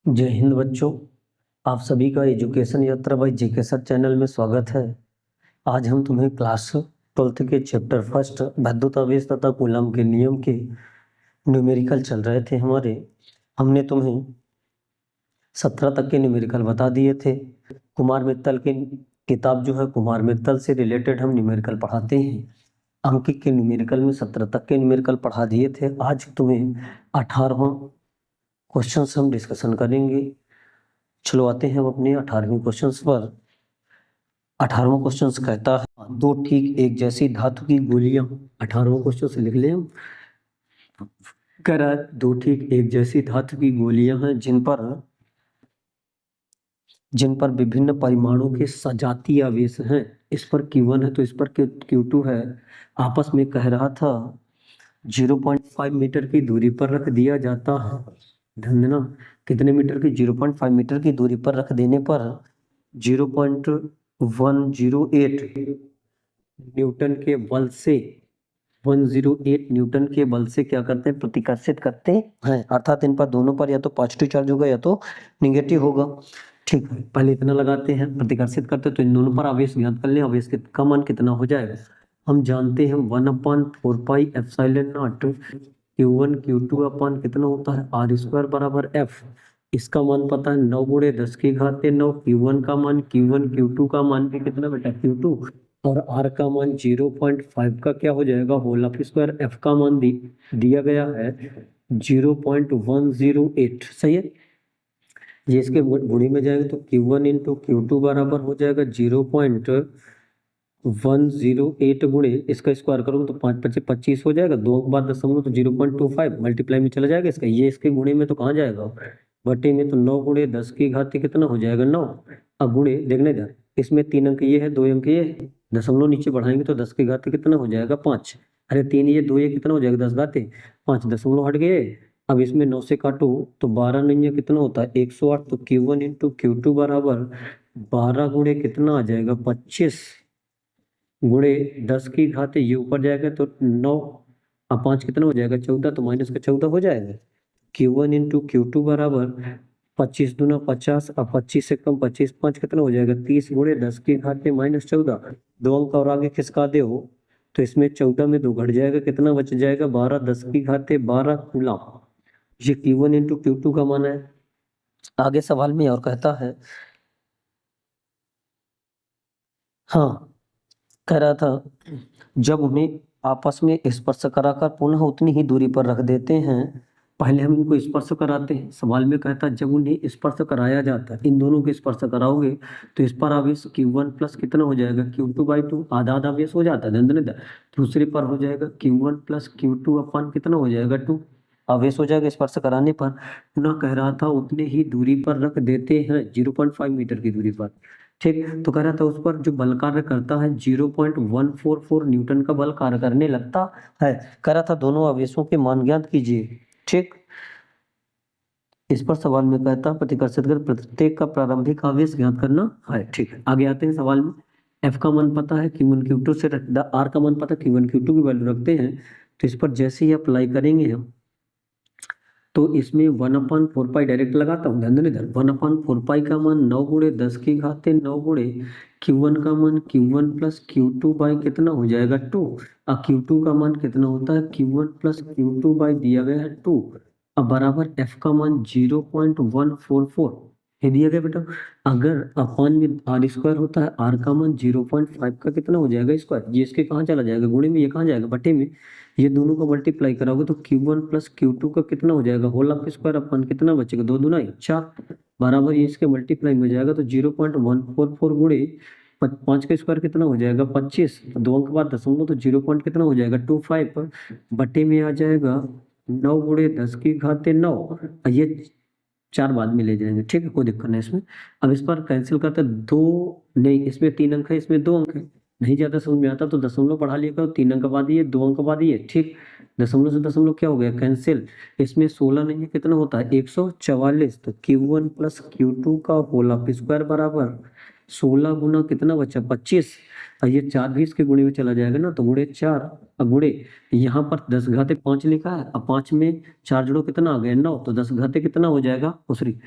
जय हिंद बच्चों। आप सभी का एजुकेशन यात्रा बाय जेके सर चैनल में स्वागत है। आज हम तुम्हें क्लास 12th के चैप्टर फर्स्ट वैद्युतावेश तथा कूलम के नियम के न्यूमेरिकल चल रहे थे हमारे। हमने तुम्हें 17 तक के न्यूमेरिकल बता दिए थे। कुमार मित्तल की किताब जो है, कुमार मित्तल से रिलेटेड हम न्यूमेरिकल पढ़ाते हैं। अंकित के न्यूमेरिकल में 17 तक के न्यूमेरिकल पढ़ा दिए थे। आज तुम्हें 18वां क्वेश्चन हम डिस्कशन करेंगे। चलो आते हैं हम अपने 18वें क्वेश्चन पर। 18वां क्वेश्चन कहता है दो ठीक एक जैसी धातु की गोलियां। 18वां क्वेश्चन से लिख लें हम। कह रहा है दो ठीक एक जैसी धातु की गोलियां हैं जिन पर विभिन्न परिमाणों के सजातीय आवेश हैं। इस पर Q1 है तो इस पर Q2 है। आपस में कह रहा था 0.5 मीटर की दूरी पर रख दिया जाता है। ध्यान देना, कितने मीटर की? 0.5 मीटर की दूरी पर रख देने पर 0.108 न्यूटन के बल से 108 न्यूटन के बल से क्या करते हैं? प्रतिकर्षित करते हैं। अर्थात इन पर दोनों पर या तो पॉजिटिव चार्ज होगा या तो निगेटिव होगा। ठीक है, पहले इतना लगाते हैं। प्रतिकर्षित करते तो इन दोनों पर आवेश ज्ञात कर लें। आवेश का मान कितना हो जाएगा? हम जानते हैं 1/4 pi epsilon not Q1 Q2 अपान कितना होता है? R स्क्वायर बराबर F। इसका मान पता है 9 गुणे 10 की घात 9। Q1 का मान Q1 Q2 का मान भी कितना बेटा? Q2। और R का मान 0.5 का क्या हो जाएगा? Whole of square. F का मान दिया गया है 0.108। सही है। ये इसके गुणे में जाएगा तो Q1 इंटू Q2 बराबर हो जाएगा 0.108 गुणे इसका स्क्वायर करोगे तो 5 25 25 हो जाएगा। 2 के बाद दशमलव तो 0.25 मल्टीप्लाई में चला जाएगा इसका। ये इसके गुणे में तो कहाँ जाएगा? बटे में। तो 9 गुणे 10 की घात कितना हो जाएगा? 9। अब गुणे देखने इधर, इसमें 3 अंक ये है, 2 अंक ये है। दशमलव नीचे बढ़ाएंगे तो 10 की घात कितना हो जाएगा? 5। अरे 3 ये 2 ये कितना हो जाएगा? 10 घाते 5 दशमलव हट गए। अब इसमें 9 से काटो तो 12 नहीं है, कितना होता है? 108। तो Q1 इंटू Q2 बराबर 12 गुणे कितना आ जाएगा? 25 गुणे 10 की घात ये ऊपर जाएगा तो 9। अब 5 कितना हो जाएगा? 14। तो माइनस का 14 हो जाएगा। Q1 इंटू Q2 बराबर 25 दूना 50। अब 25 से कम 25 5 कितना हो जाएगा? 30 गुणे 10 की घात माइनस 14। 2 अंक और आगे खिसका दे हो तो इसमें 14 में 2 घट जाएगा, कितना बच जाएगा? 12 10 की घात 12 कूलम। ये Q1 इंटू Q2 का मान है। आगे सवाल में और कहता है, हाँ कह रहा था जब उन्हें आपस में स्पर्श कराकर पुनः उतनी ही दूरी पर रख देते हैं। पहले हम इनको स्पर्श कराते हैं। सवाल में कहता है जब उन्हें स्पर्श कराया जाता है, इन दोनों को स्पर्श कराओगे तो इस पर आवेश Q1 प्लस कितना हो जाएगा? Q2/2। आधा आधा आवेश हो जाता है। दूसरे पर हो जाएगा Q1 प्लस Q2 अपान कितना हो जाएगा? 2 आवेश हो जाएगा स्पर्श कराने पर। ना कह रहा था उतने ही दूरी पर रख देते हैं, 0.5 मीटर की दूरी पर। ठीक, तो कह रहा था उस पर जो बल कार्य करता है 0.144 न्यूटन का बल कार्य करने लगता है। कह रहा था दोनों आवेशों के मान ज्ञात कीजिए। ठीक, इस पर सवाल में कहता प्रतिकर्षित कर प्रत्येक का प्रारंभिक आवेश ज्ञात करना है। ठीक है, आगे आते हैं सवाल में। F का मान पता है, Q1 Q2 से R का मान पता है, Q1 Q2 की वैल्यू रखते हैं। तो इस पर जैसे ही अप्लाई करेंगे हम तो इसमें 1/4 पाई डायरेक्ट लगाता हूँ। ध्यान देना इधर, 1/4 पाई का मान 9 गुणे 10 की घात 9 गुणे Q1 का मान Q1 प्लस Q2 बाई कितना हो जाएगा? 2। अब Q2 का मान कितना होता है? Q1 प्लस Q2 बाई दिया गया है 2। अब बराबर F का मान 0.144 ये दिया गया बेटा। अगर अपान में R स्क्वायर होता है, R का मान 0.5 का कितना हो जाएगा? स्क्वायर। ये इसके कहाँ चला जाएगा? गुणे में। ये कहाँ जाएगा? बटे में। ये दोनों को मल्टीप्लाई कराओगे तो Q1 प्लस Q2 का कितना हो जाएगा? होल ऑफ स्क्वायर अपन कितना बचेगा? 2 दूना 4 बराबर ये इसके मल्टीप्लाई में जाएगा तो 0.144 गुणे 5 का स्क्वायर कितना हो जाएगा? 25। 2 अंक बाद दशमलव तो 0 पॉइंट कितना हो जाएगा? 25 बटे में आ जाएगा 9 गुणे 10 की घात 9। ये 4 बाद में ले जाएंगे। ठीक है, कोई दिक्कत नहीं इसमें। अब इस पर कैंसिल करते 2 नहीं, इसमें 3 अंक है, इसमें 2 अंक है। नहीं ज्यादा समझ में आता तो दशमलव बढ़ा लिया करो। 3 अंक बाद ये, 2 अंक बाद ये। ठीक, दशमलव से दशमलव क्या हो गया? कैंसिल। इसमें 16 नहीं है, कितना होता है? 144। तो Q1 प्लस Q2 का होल ऑफ स्क्वायर बराबर 16 गुना कितना बचा? 25। और ये 4 भी इसके गुणे में चला जाएगा ना, तो गुणे 4। अब गुणे यहाँ पर 10 घाते 5 लिखा है। अब 5 में 4 जोड़ो कितना आ गया? 9। तो 10 घाते कितना हो जाएगा? दूसरी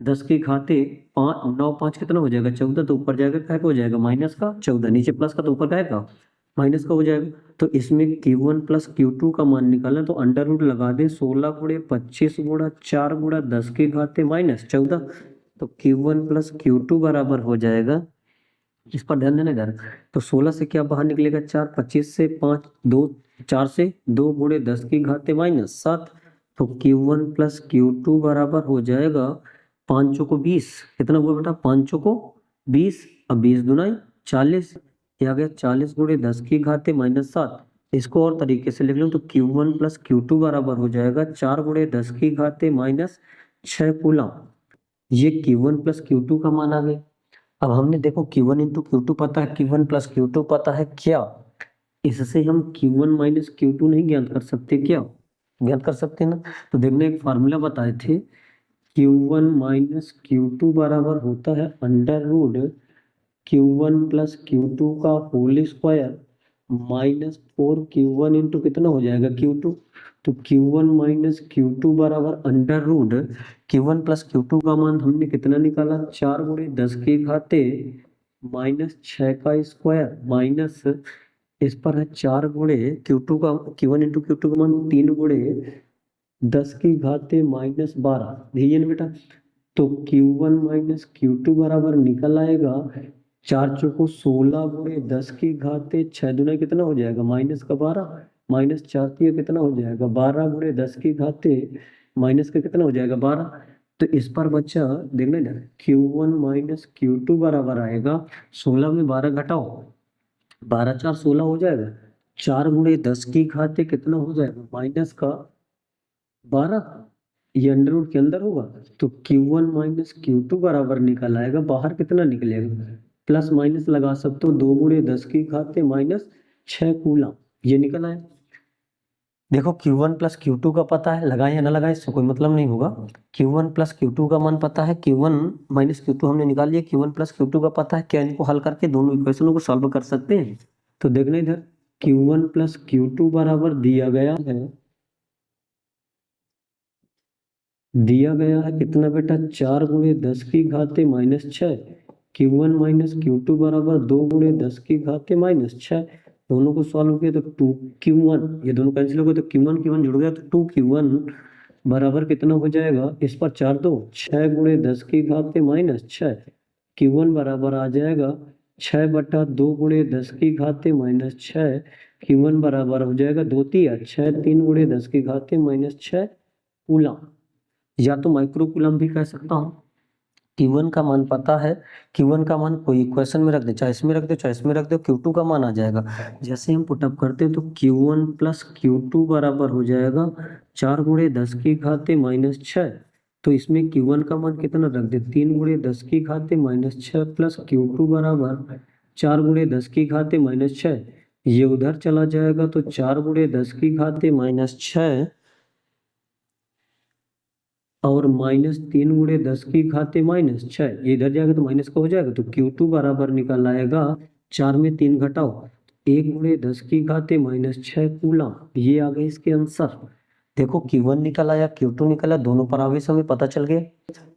10 की घाते 5, 9 5 कितना हो जाएगा 14, तो ऊपर जाएगा क्या हो जाएगा माइनस का 14, नीचे प्लस का तो ऊपर क्या का माइनस का हो जाएगा। तो इसमें Q1 प्लस Q2 का मान निकालना, तो अंडर रूट लगा दे 16 गुणे 25 गुणा 4 गुणा 10 की घाते माइनस 14, तो Q1 प्लस Q2 बराबर हो जाएगा, इस पर ध्यान देना इधर। तो 16 से क्या बाहर निकलेगा 4, 25 से 5, 2, 4 से 2 गुणे 10 की घाते माइनस 7, तो Q1 प्लस Q2 बराबर हो जाएगा 5 चौको 20, कितना हुआ बेटा 5 चौको 20, अब 20 दुनाई 40, ये आ गया 40 गुणे 10 की घाते माइनस 7। इसको और तरीके से लिख लो तो Q1 प्लस Q2 बराबर हो जाएगा 4 गुणे 10 की घाते माइनस 6 कूलम। ये Q1 प्लस Q2 का मान आ गया। अब हमने देखो Q1 इंटू Q2 पता है, Q1 प्लस Q2 पता है, क्या इससे हम Q1 माइनस Q2 नहीं ज्ञात कर सकते क्या, ज्ञात कर सकते ना। तो देखने एक फार्मूला बताए थे, Q1 माइनस Q2 बराबर होता है under root Q1 plus Q2 का whole square minus 4Q1 into कितना हो जाएगा Q2, तो Q1 माइनस Q2 बराबर under root Q1 plus Q2 का मान हमने कितना निकाला 4 गुणे 10 की घाते माइनस 6 का स्क्वायर माइनस, इस पर है 4 गुणे Q2 का Q1 इंटू Q2 का मान 3 गुणे 10 की घाते माइनस 12, ध्यान बेटा। तो Q1 माइनस Q2 बराबर निकल आएगा 4 चौको 16 गुणे 10 की घाते 6 दुना कितना हो जाएगा माइनस का 12, माइनस 4 तीय कितना हो जाएगा 12 गुणे 10 की घाते माइनस का कितना हो जाएगा 12। तो इस पर बच्चा देखना इधर Q1 माइनस Q2 बराबर आएगा 16 में 12 घटाओ, 12 4 16 हो जाएगा, 4 गुणे 10 की घाते कितना हो जाएगा माइनस का 12, ये अंडर रूट के अंदर होगा। तो Q1 माइनस Q2 बराबर निकल आएगा, बाहर कितना निकलेगा प्लस माइनस लगा सकते हो 2 गुणे 10 की घाते माइनस 6 कूलम, ये निकल आया। देखो Q1 प्लस Q2 का पता है, लगाए या ना लगाए इससे कोई मतलब नहीं होगा। Q1 प्लस Q2 का मान पता है, Q1 माइनस Q2 हमने निकाल लिया, Q1 प्लस Q2 का पता है, क्या इनको हल करके दोनों इक्वेशनों को सॉल्व कर सकते हैं। तो देखना इधर Q1 प्लस Q2 बराबर दिया गया है कितना बेटा 4 गुणे 10 की घाते माइनस 6, Q1 माइनस Q2 बराबर 2 गुणे 10 की घाते माइनस 6, दोनों को सॉल्व किया तो 2Q1, ये दोनों कैंसिल हो गए तो Q1 Q1 जुड़ गया, तो 2Q1 बराबर कितना हो जाएगा, इस पर 4 2 6 गुणे 10 की घाते माइनस 6, Q1 बराबर आ जाएगा 6 बटा 2 गुणे 10 की घाते माइनस 6, Q1 बराबर हो जाएगा 2 तिया 6 3 गुणे 10 की घाते माइनस 6 कूलम, या तो माइक्रो कूलम भी कह सकता हूँ। Q1 का मान पता है, Q1 का मान कोई इक्वेशन में रख दे, चाहे इसमें रख दो चाहे इसमें रख दो, Q2 का मान आ जाएगा। जैसे हम पुटअप करते हैं तो Q1 प्लस Q2 बराबर हो जाएगा 4 गुणे 10 की घाते माइनस 6, तो इसमें Q1 का मान कितना रख दे 3 गुणे 10 की घाते माइनस 6 प्लस Q2 बराबर 4 गुणे 10 की घाते माइनस 6, ये उधर चला जाएगा तो 4 गुणे 10 की घाते माइनस 6 और माइनस 3 गुणे 10 की घाते माइनस 6, ये इधर जाएगा तो माइनस का हो जाएगा, तो Q2 बराबर निकल आएगा 4 में 3 घटाओ 1 गुणे 10 की घाते माइनस 6 कूलम, ये आ गए इसके आंसर। देखो Q1 निकल आया Q2 निकला, दोनों पर आवेश हमें पता चल गया।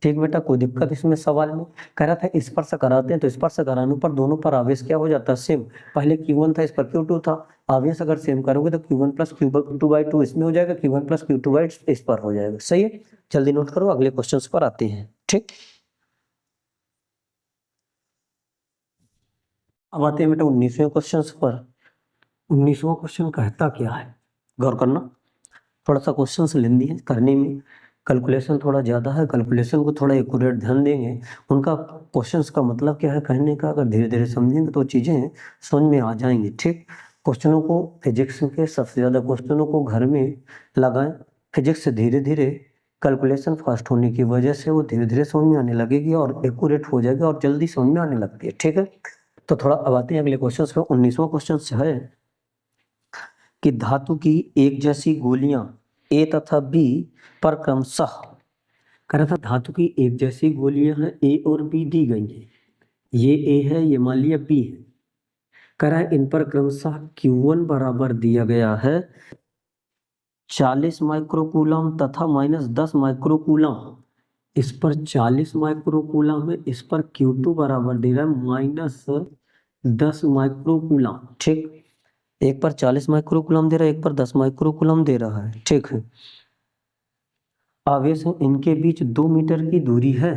ठीक बेटा, कोई दिक्कत इसमें सवाल में कह रहा था स्पर्श कराते हैं, तो स्पर्श कराने पर दोनों पर आवेश क्या हो जाता है सेम, पहले Q1 था इस पर Q2 था, आवेश अगर सेम करोगे तो Q1 प्लस Q2/2 इसमें हो जाएगा, Q1 प्लस Q2 इस पर हो जाएगा। सही है, जल्दी नोट करो, अगले क्वेश्चंस पर आते हैं। ठीक, अब आते हैं बेटा 19वें क्वेश्चन पर। 19वां क्वेश्चन कहता क्या है, गौर करना, थोड़ा सा क्वेश्चन लेंदी है करने में, कैलकुलेशन थोड़ा ज़्यादा है, कैलकुलेशन को थोड़ा एक्यूरेट ध्यान देंगे, उनका क्वेश्चंस का मतलब क्या है कहने का, अगर धीरे धीरे समझेंगे तो चीज़ें समझ में आ जाएंगी। ठीक, क्वेश्चनों को फिजिक्स के सबसे ज़्यादा क्वेश्चनों को घर में लगाएं, फिजिक्स से धीरे धीरे कैलकुलेशन फास्ट होने की वजह से वो धीरे धीरे समझ में आने लगेगी और एक्यूरेट हो जाएगी और जल्दी समझ में आने लगती है। ठीक है, तो थोड़ा अब आते हैं अगले क्वेश्चन पे। 19वां क्वेश्चन है कि धातु की एक जैसी गोलियां ए तथा बी पर क्रमशः, कह रहा था धातु की एक जैसी गोलियां हैं ए और बी दी गई हैं, ये ए है ये मान लिया बी है, कह रहा है इन पर क्रमशः Q1 बराबर दिया गया है 40 माइक्रोकूलम तथा -10 माइक्रोकूलम, इस पर 40 माइक्रोकूलम है, इस पर Q2 बराबर दे रहा है -10 माइक्रोकूलम। ठीक, एक पर 40 माइक्रोकूलम दे रहा है, एक पर 10 माइक्रोकूलम दे रहा है। ठीक है, आवेश है, इनके बीच 2 मीटर की दूरी है,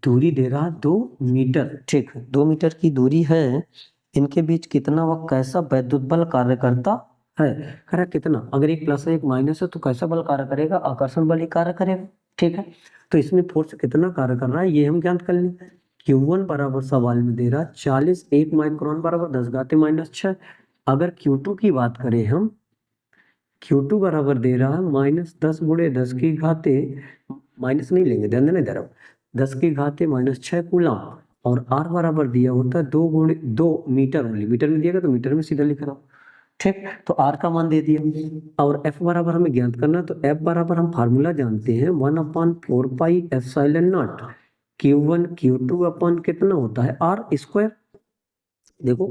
दूरी दे रहा है 2 मीटर। ठीक है, 2 मीटर की दूरी है, इनके बीच कितना व कैसा वैद्युत बल कार्य करता है। कह रहा कितना, अगर एक प्लस है एक माइनस है तो कैसा बल कार्य करेगा, आकर्षण बल ही कार्य करेगा। ठीक है, तो इसमें फोर्स कितना कार्य कर रहा है ये हम ज्ञात कर लें। Q1 बराबर सवाल में दे रहा है 40, 1 माइक्रोन बराबर 10 घाते -6। अगर Q2 की बात करें हम, Q2 बराबर दे रहा है -10 गुणे 10 की घाते, माइनस नहीं लेंगे, ध्यान देना इधर, 10 की घाते -6 कूलम, और R बराबर दिया होता है 2 गुणे 2 मीटर, ओनली मीटर में दिएगा तो मीटर में सीधा लिख रहा हूँ। ठीक, तो R का मान दे दिया, और F बराबर हमें ज्ञात करना, तो F बराबर हम फार्मूला जानते हैं 1/4 pi epsilon not Q1 Q2 अपन कितना होता है R स्क्वायर। देखो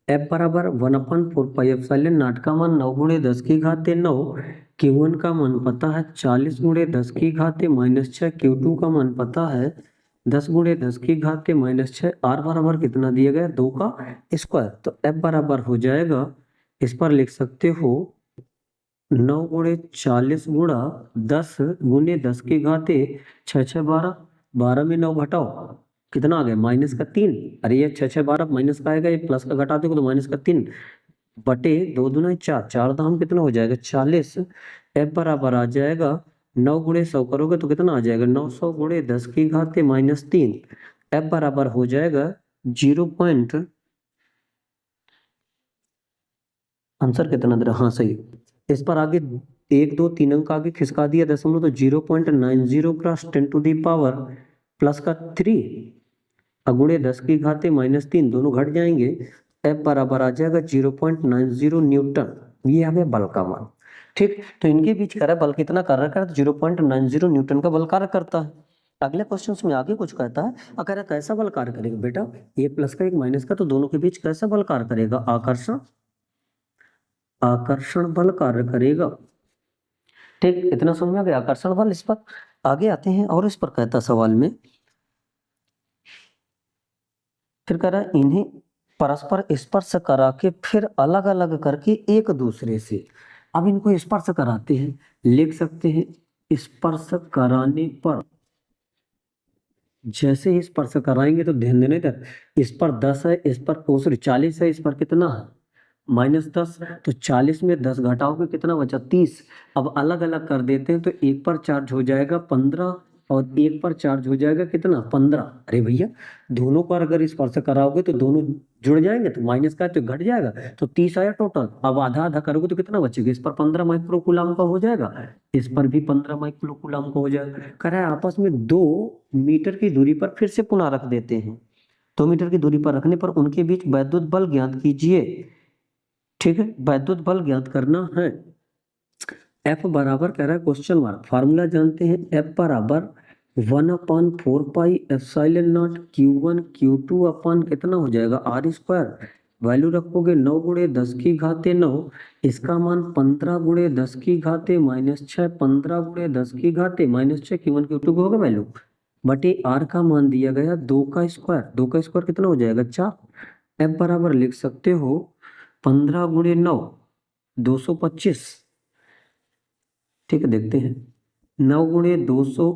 F बराबर 1/4 पाई एप्सिलॉन नॉट का मान 9 गुणे 10 की घाते 9, Q1 का मान पता है 40 गुणे 10 की घाते -6, Q2 का मान पता है 10 गुणे 10 की घाते -6, R बराबर कितना दिया गया 2 का स्क्वायर। तो F बराबर हो जाएगा, इस पर लिख सकते हो 9 गुणे 40 गुणा 10 गुणे 10 की घाते 6 6 12, 12 में 9 घटाओ कितना आ गया -3। अरे ये 6 6 12 माइनस का आएगा, ये प्लस का घटा दोगे तो -3 बटे 2 दूना 4, 4 दाम कितना हो जाएगा 40। F बराबर आ जाएगा 9 गुणे 100 करोगे तो कितना आ जाएगा 900 गुणे 10 की घाते -3। F बराबर हो जाएगा 0 पॉइंट, आंसर कितना दे रहा, हाँ सही। इस पर आगे 1 2 3 अंक आगे खिसका दिया दशमलव, तो 0.90 cross 10 to the power plus का 3 गुणे 10 की घाते -3, दोनों घट जाएंगे। F बराबर आ जाएगा 0.90 न्यूटन, ये आ गया बल का मान। ठीक, तो इनके बीच कह रहा है बल कितना कार्य करता है, 0.90 न्यूटन का बल कार्य करता है। अगले क्वेश्चन में आगे कुछ कहता है, अगर कैसा बल कार्य करेगा बेटा, एक प्लस का एक माइनस का, तो दोनों के बीच कैसा बल कार्य करेगा, आकर्षण, आकर्षण बल कार्य करेगा। ठीक, इतना समझ में आ गया आकर्षण बल। इस पर आगे आते हैं, और इस पर कहता सवाल में, फिर कह रहा है इन्हें परस्पर स्पर्श करा के फिर अलग अलग करके एक दूसरे से, अब इनको स्पर्श कराते हैं, लिख सकते हैं स्पर्श कराने पर, जैसे ही स्पर्श कराएंगे तो ध्यान देना इधर, इस पर 10 है, इस पर 40 है, इस पर कितना है -10, तो 40 में 10 घटाओगे कितना बचा 30। अब अलग अलग कर देते हैं, तो एक पर चार्ज हो जाएगा 15 और एक पर चार्ज हो जाएगा कितना 15। अरे भैया दोनों पर अगर स्पर्श कराओगे तो दोनों जुड़ जाएंगे, तो माइनस का तो घट जाएगा, तो 30 आया टोटल। अब आधा आधा करोगे तो कितना बचेगा, इस पर 15 माइक्रोकूलम का हो जाएगा, इस पर भी 15 माइक्रोकूलम का हो जाएगा। कह रहा है आपस में 2 मीटर की दूरी पर फिर से पुनः रख देते हैं, 2 मीटर की दूरी पर रखने पर उनके बीच वैद्युत बल ज्ञात कीजिए। ठीक है, वैद्युत बल ज्ञात करना है। F बराबर कह रहा है क्वेश्चन मार्क, फार्मूला जानते हैं, F बराबर 1/4 pi epsilon not Q1 Q2 अपन कितना हो जाएगा R स्क्वायर, वैल्यू रखोगे 9 गुणे 10 की घाते 9, इसका मान 15 गुणे 10 की घाते -6, 15 गुणे 10 की घाते -6, Q1 Q2 को होगा वैल्यू, बटे R का मान दिया गया 2 का स्क्वायर, 2 का स्क्वायर कितना हो जाएगा 4। F बराबर लिख सकते हो 15 गुणे 9 225। ठीक है, देखते हैं 9 गुणे 200,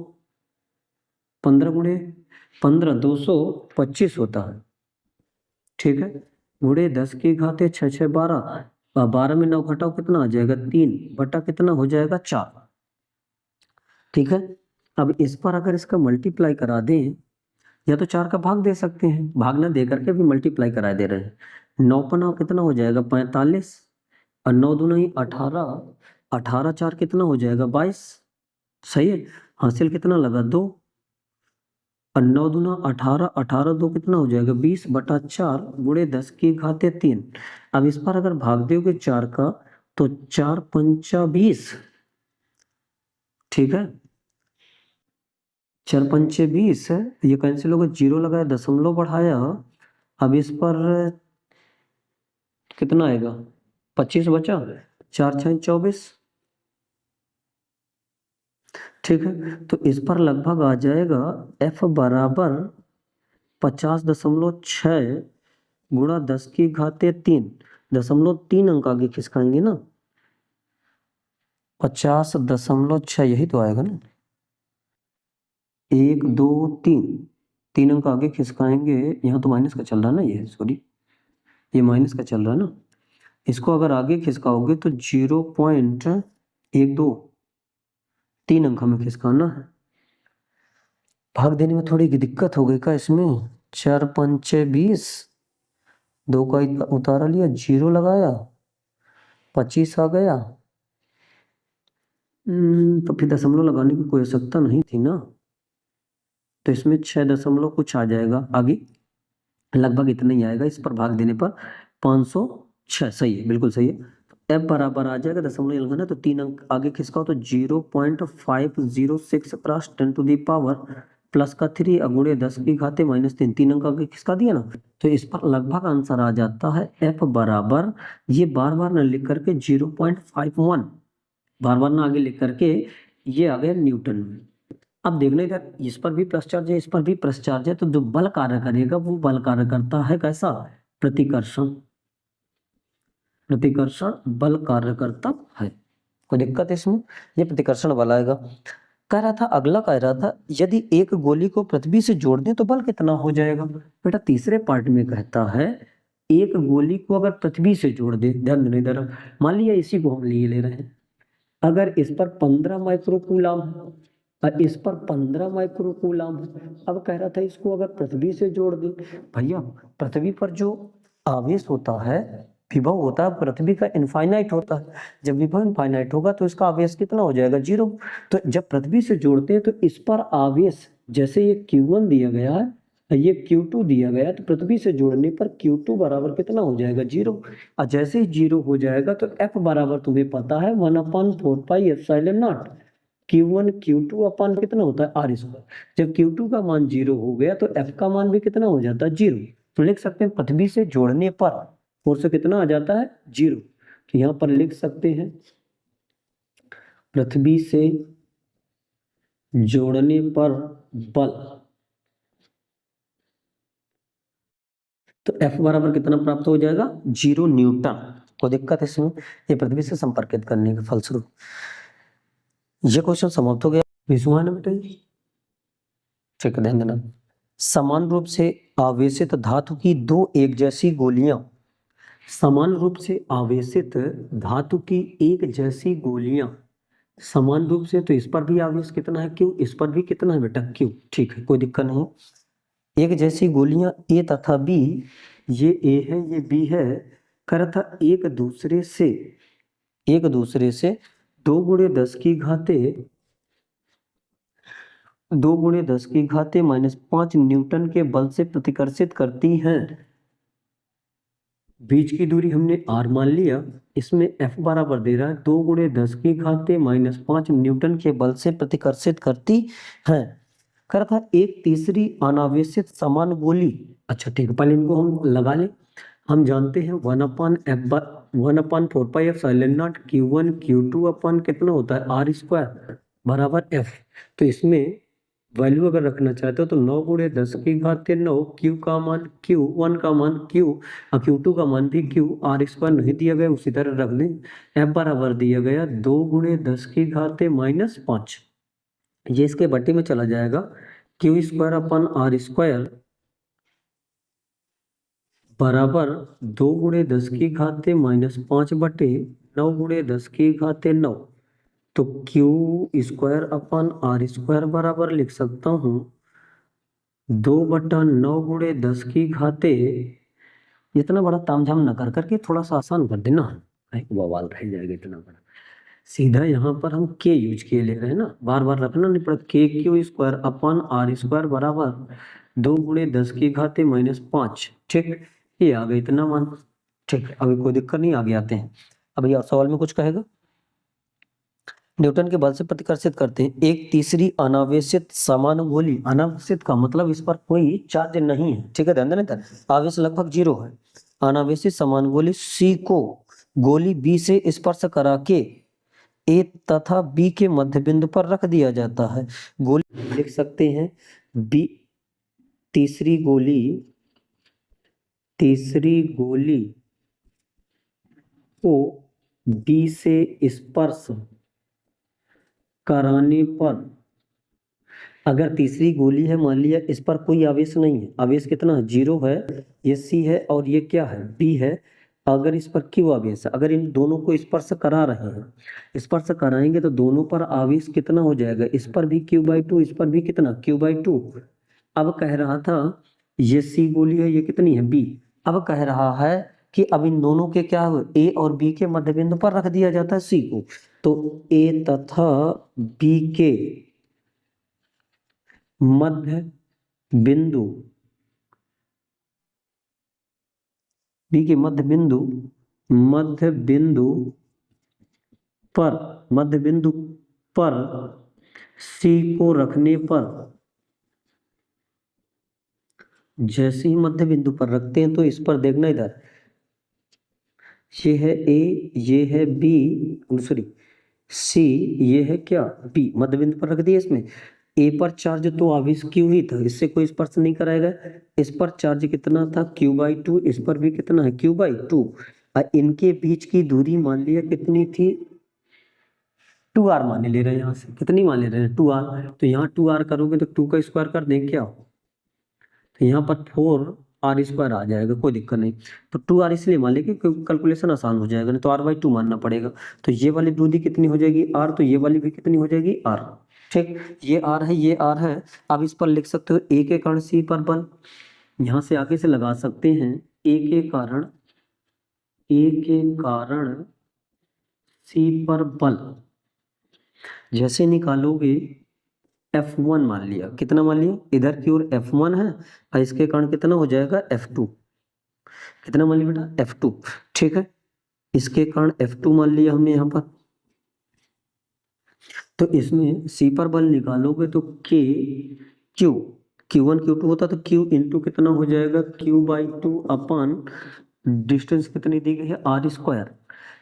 15 गुणे 15 225 होता है। ठीक है, गुणे 10 की घाते 6 6 12, 12 में 9 घटाओ कितना आ जाएगा 3 बटा कितना हो जाएगा 4। ठीक है, अब इस पर अगर इसका मल्टीप्लाई करा दें, या तो 4 का भाग दे सकते हैं, भाग ना दे करके भी मल्टीप्लाई करा दे रहे हैं। 9 पर 9 कितना हो जाएगा 45, और 9 दूना ही 18, 18 4 कितना हो जाएगा 22। सही है, हासिल कितना लगा 2, और 9 दूना 18, 18 2 कितना हो जाएगा 20 बटा 4 गुणे 10 की घाते 3। अब इस पर अगर भाग दोगे 4 का, तो 4 पंचा 20। ठीक है, 4 पंचे 20 है, ये कैंसिल होगा, जीरो लगाया दशमलव बढ़ाया, अब इस पर कितना आएगा 25 बचा, 4 6 24। ठीक है, तो इस पर लगभग आ जाएगा F बराबर 50.6 गुणा 10⁻³ 0.3 अंक आगे खिसकाएंगे ना, 50.6 यही तो आएगा ना, 1 2 3 3 अंक आगे खिसकाएंगे। यहाँ तो माइनस का चल रहा है ना, ये सॉरी ये माइनस का चल रहा है ना, इसको अगर आगे खिसकाओगे तो 0.12 3 अंक हमें खिसकाना है। भाग देने में थोड़ी दिक्कत हो गई का इसमें, 4 पंचे 20, 2 का उतारा लिया, 0 लगाया, 25 आ गया। तो फिर दशमलव लगाने की कोई आवश्यकता नहीं थी ना, तो इसमें 6 दशमलव कुछ आ जाएगा आगे, लगभग इतना ही आएगा। इस पर भाग देने पर 506 सही है, बिल्कुल सही है। F बराबर आ जाएगा, दशमलव लगाना तो 3 अंक आगे खिसकाओ तो 0.506 क्रॉस 10⁻³ प्लस का 3 गुणे 10⁻³ -3 अंक आगे खिसका दिया ना, तो इस पर लगभग आंसर आ जाता है F बराबर, ये बार बार न लिख करके 0.51, बार बार ना आगे लिख करके ये आ गया न्यूटन में। अब देखना इधर, इस पर भी प्लस चार्ज है, इस पर भी प्लस चार्ज है, तो जो बल कार्य करेगा वो बल कार्य करता है कैसा, प्रतिकर्षण, प्रतिकर्षण बल कार्य करता है। कोई दिक्कत है इसमें, ये प्रतिकर्षण बल आएगा। कह रहा था, अगला कह रहा था यदि एक गोली को पृथ्वी से जोड़ दें तो बल कितना हो जाएगा। बेटा तीसरे पार्ट में कहता है एक गोली को अगर पृथ्वी से जोड़ दे, ध्यान देना इधर, मान लिया इसी को हम लिए ले रहे हैं, अगर इस पर 15 माइक्रोकूलम है और इस पर 15 माइक्रोकूलम है, अब कह रहा था इसको अगर पृथ्वी से जोड़ दे। भैया पृथ्वी पर जो आवेश होता है, विभव होता है पृथ्वी का इनफाइनाइट होता है, जब विभव इनफाइनाइट होगा तो इसका आवेश कितना हो जाएगा, 0। तो जब पृथ्वी से जोड़ते हैं तो इस पर आवेश, जैसे ये Q1 दिया गया है, ये Q2 दिया गया, तो पृथ्वी से जोड़ने पर Q2 बराबर कितना हो जाएगा, 0। और जैसे ही 0 हो जाएगा तो F बराबर तुम्हें पता है 1/4πε0, Q1 Q2 अपन कितना होता है R²। जब Q2 का मान 0 हो गया तो F का मान भी कितना हो जाता है, 0। तो लिख सकते हैं पृथ्वी से जोड़ने पर फोर्स कितना आ जाता है, 0। तो यहाँ पर लिख सकते हैं पृथ्वी से जोड़ने पर बल, तो F बराबर कितना प्राप्त हो जाएगा, 0 न्यूटन। कोई दिक्कत है इसमें, ये पृथ्वी से संपर्कित करने के फलस्वरूप। ये क्वेश्चन समाप्त हो गया, विषुआ ना बेटा, ठीक है ध्यान देना। समान रूप से आवेशित धातु की दो एक जैसी गोलियां, समान रूप से आवेशित धातु की एक जैसी गोलियां, समान रूप से, तो इस पर भी आवेश कितना है, Q, इस पर भी कितना है बेटा, Q, ठीक है कोई दिक्कत नहीं। एक जैसी गोलियां A तथा B, ये A है ये B है, कर था एक दूसरे से 2 × 10⁻⁻5 न्यूटन के बल से प्रतिकर्षित करती हैं। बीच की दूरी हमने r मान लिया, इसमें F बराबर दे रहा है 2 × 10⁻⁻5 न्यूटन के बल से प्रतिकर्षित करती है। कर था एक तीसरी अनावेशित समान गोली, अच्छा ठीक है पहले इनको हम लगा लें। हम जानते हैं 1/4πε0 Q1 Q2 अपन कितना होता है R² बराबर F। तो इसमें वैल्यू अगर रखना चाहते हो तो 9 × 10⁻⁹ Q का मान Q1 का मान Q और Q2 का मान भी Q, R² नहीं दिया गया उसी तरह रख दें। F बराबर दिया गया 2 × 10⁻⁻5, ये इसके बट्टे में चला जाएगा, Q² अपन R² बराबर 2 × 10⁻⁻5 बटे 9 × 10⁻⁹। तो Q² अपन R² बराबर लिख सकता हूँ 2/9 × 10⁻⁻, इतना बड़ा तामझाम न कर करके थोड़ा सा आसान कर देना, बवाल रह जाएगा इतना बड़ा। सीधा यहाँ पर हम K यूज किए ले रहे हैं ना, बार बार रखना नहीं पड़ा। KQ² अपन R² बराबर 2 × 10⁻⁻5, ठीक, ये आ गया इतना मान, ठीक। अभी कोई दिक्कत नहीं, आगे आते हैं। अभी और सवाल में कुछ कहेगा, न्यूटन के बल से प्रतिकर्षित करते हैं एक तीसरी अनावेशित समान गोली, अनावेशित का मतलब इस पर कोई चार्ज नहीं है, ठीक है ध्यान देना, आवेश लगभग 0 है। अनावेशित समान गोली C को गोली B से स्पर्श करा के ए तथा बी के मध्य बिंदु पर रख दिया जाता है। गोली लिख सकते हैं बी, तीसरी गोली को बी से स्पर्श कराने पर, अगर तीसरी गोली है, मान लिया इस पर कोई आवेश नहीं है, आवेश कितना है, 0 है, ये सी है और ये क्या है, बी है। अगर इस पर क्यू आवेश है, अगर इन दोनों को स्पर्श करा रहे हैं, स्पर्श कराएंगे तो दोनों पर आवेश कितना हो जाएगा, इस पर भी Q/2, इस पर भी कितना Q/2। अब कह रहा था ये सी गोली है, ये कितनी है, बी। अब कह रहा है कि अब इन दोनों के क्या हो, ए और बी के मध्य बिंदु पर रख दिया जाता है सी को, तो ए तथा बी के मध्य बिंदु, बी के मध्य बिंदु पर सी को रखने पर, जैसे ही मध्य बिंदु पर रखते हैं तो इस पर देखना, इधर ये है ए, ये है बी, सॉरी सी, ये है क्या, बी, मध्य बिंदु पर रख दिया। इसमें ए पर चार्ज तो आवेश क्यू ही था, इससे कोई स्पर्श नहीं कराएगा। इस पर चार्ज कितना था, Q/2, इस पर भी कितना है, Q/2। और इनके बीच की दूरी मान लिया कितनी थी, 2r मान ले रहे हैं, यहाँ से कितनी मान ले रहे हैं, 2r। तो यहाँ 2r करोगे तो 2 का स्क्वायर कर दें क्या, तो यहाँ पर 4r² आ जाएगा, कोई दिक्कत नहीं। तो 2r इसलिए मान लेंगे क्योंकि कैलकुलेशन आसान हो जाएगा, नहीं तो r/2 मानना पड़ेगा। तो ये वाली दूरी कितनी हो जाएगी, r, तो ये वाली भी कितनी हो जाएगी, r। ठीक, ये r है, ये r है। अब इस पर लिख सकते हो ए के कारण सी पर बल, यहाँ से आगे से लगा सकते हैं ए के कारण सी पर बल, जैसे निकालोगे F1 मान लिया, कितना मान लिया, इधर की ओर F1 है और इसके कारण कितना हो जाएगा, F2, कितना मान लिया बेटा, F2। ठीक है, इसके कारण F2 मान लिया हमने यहाँ पर। तो इसमें C पर बल निकालोगे तो K Q, Q1 Q2 होता तो Q इंटू कितना हो जाएगा, Q/2 अपन डिस्टेंस कितनी दी गई है, r²।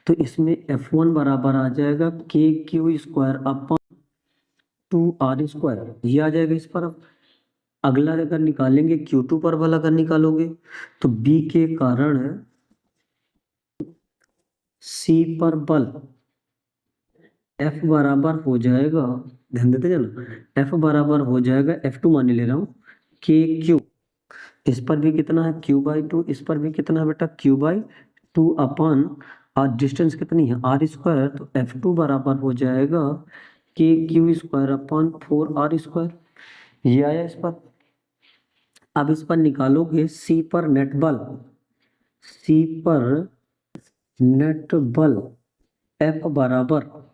तो इसमें F1 बराबर आ जाएगा KQ² अपन 2r², ये आ जाएगा इस पर। अब अगला अगर निकालेंगे Q2 पर बल अगर निकालोगे तो B के कारण C पर बल F बराबर हो जाएगा, ध्यान देते जाना, F बराबर हो जाएगा F2 मान ले रहा हूँ, KQ, इस पर भी कितना है Q/2, इस पर भी कितना है बेटा Q/2 अपन, और डिस्टेंस कितनी है, r²। तो F2 बराबर हो जाएगा KQ² अपन 4r², ये आया इस पर। अब इस पर निकालोगे C पर नेट बल F बराबर,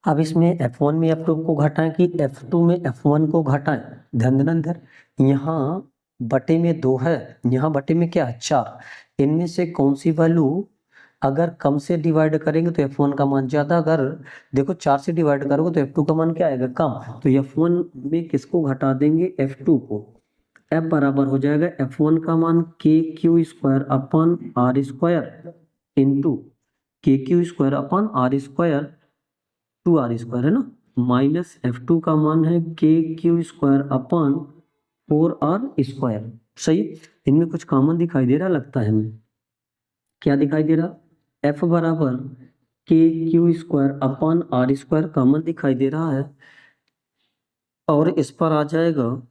अब इसमें F1 में F2 को घटाएं कि F2 में F1 को घटाएं, ध्यान देना इधर, यहाँ बटे में 2 है, यहाँ बटे में क्या है, 4। इनमें से कौन सी वैल्यू अगर कम से डिवाइड करेंगे तो F1 का मान ज्यादा, अगर देखो 4 से डिवाइड करोगे तो F2 का मान क्या आएगा, कम। तो F1 में किसको घटा देंगे, F2 को। F बराबर हो जाएगा F1 का मान KQ² अपन r² इंटू KQ² अपन r², 2r² है ना, माइनस F2 का मान है KQ² अपन 4r²। सही, इनमें कुछ कॉमन दिखाई दे रहा लगता है हमें, क्या दिखाई दे रहा, F बराबर KQ² अपन r² कॉमन दिखाई दे रहा है। और इस पर आ जाएगा,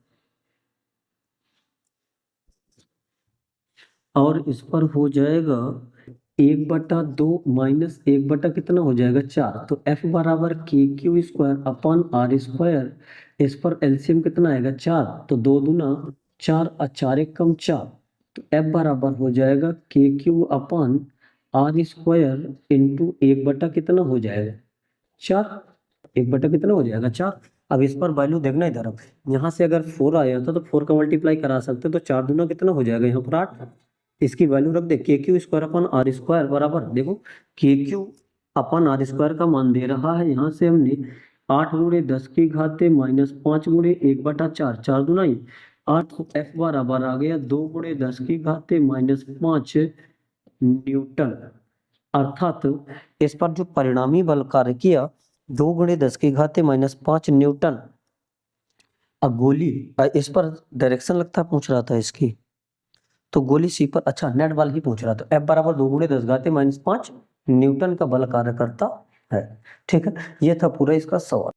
और इस पर हो जाएगा 1/2 माइनस 1 कितना हो जाएगा, 4। तो F बराबर KQ² अपन r², इस पर एलसीएम कितना आएगा, 4। तो 2 दूना 4 और 4 एक कम 4। तो F बराबर हो जाएगा KQ अपन r² इंटू 1 कितना हो जाएगा, 4। 1 कितना हो जाएगा, 4। अब इस पर वैल्यू देखना इधर, अब यहाँ से अगर 4 आया था तो 4 का मल्टीप्लाई करा सकते, तो 4 दूना कितना हो जाएगा, यहाँ पर 8। इसकी वैल्यू रख दे, KQ² अपन r² बराबर, देखो KQ अपन r² का मान दे रहा है, यहाँ से हमने 8 × 10 की घाते माइनस 5 × 1/4, 4 दूना 8। F बराबर आ गया 2 × 10 की घाते माइनस 5 न्यूटन अर्थात इस पर जो परिणामी बल कार्य किया 2 गुणे 10 की घात -5 न्यूटन। अब गोली इस पर डायरेक्शन लगता पूछ रहा था इसकी, तो गोली सी पर, अच्छा नेट बल ही पूछ रहा था। F बराबर 2 गुणे 10 घात -5 न्यूटन का बल कार्य करता है। ठीक है, ये था पूरा इसका सवाल।